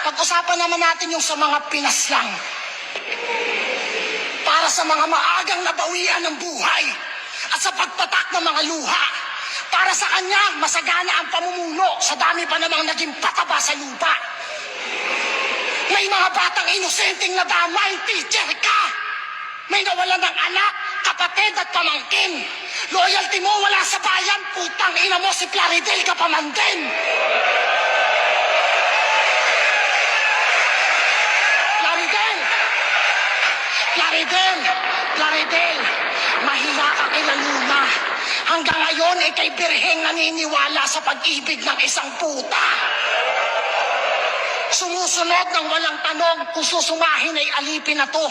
pag-usapan naman natin yung sa mga pinaslang. Para sa mga maagang nabawian ng buhay at sa pagpatak ng mga luha. Para sa kanya, masagana ang pamumuno sa dami pa namang naging pataba sa lupa. May mga batang inosenteng nadamay, teacher ka. May nawalan ng anak, kapatid at pamangkin. Loyalty mo wala sa bayan, putang ina mo si Plaridel ka pa man din. Plaridel, mahina ka kila Luna. Hanggang ngayon, ikay birheng naniniwala sa pag-ibig ng isang puta. Sumusunod ng walang tanong kung susumahin ay alipin na to.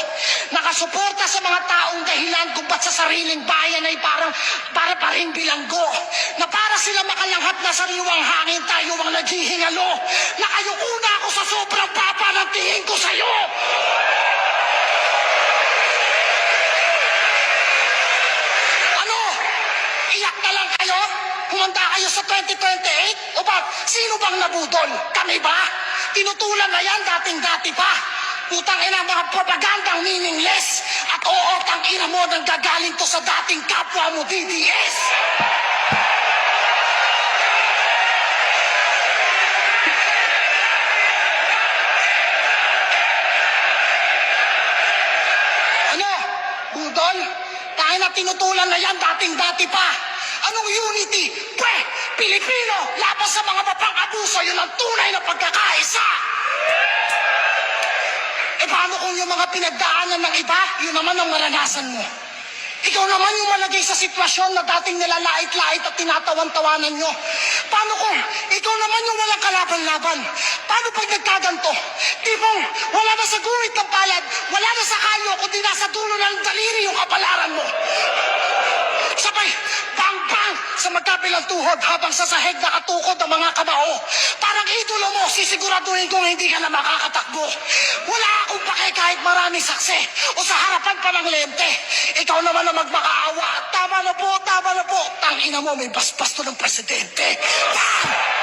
Nakasuporta sa mga taong dahilan kung ba't sa sariling bayan ay para pa rin bilanggo. Na para sila makalanghap na sariwang hangin, tayo ang naghihingalo. Nakayuko na ako sa sobrang papa ng tingin ko sa'yo. Ano? Iyak na lang kayo? Humanda kayo sa 2028? O ba, sino bang nabudol? Kami ba? Tinutulan na yan, dating-dati pa. Putang ina, mga propagandang meaningless. At oo, tang ina mo nang gagaling to sa dating kapwa mo, DDS. Ano? Budol? Tayo na tinutulan na yan, dating-dati pa. Anong unity? Pwe! Pilipino! Laban sa mga mapang-abuso, yun ang tunay na pagkakaisa! E paano kung yung mga pinagdaanan ng iba, yun naman ang maranasan mo? Ikaw naman yung malagay sa sitwasyon na dating nilalait-lait at tinatawan-tawanan nyo. Paano kung ikaw naman yung walang kalaban-laban? Paano pag nagkaganto? Tipong wala na sa guhit ng palad, wala na sa kalyo, kundi nasa dulo ng daliri yung kapalaran mo. Sabay, bang-bang sa magkabilang tuhod habang sa sahig nakatukod ang mga kamao. Parang idolo mo, sisiguraduhin kong hindi ka na makakatakbo. Wala akong pake kahit maraming saksi o sa harapan pa ng lente. Ikaw naman na magmakaawa. Tama na po, tama na po. Tangina mo, may basbas to ng presidente. Bang!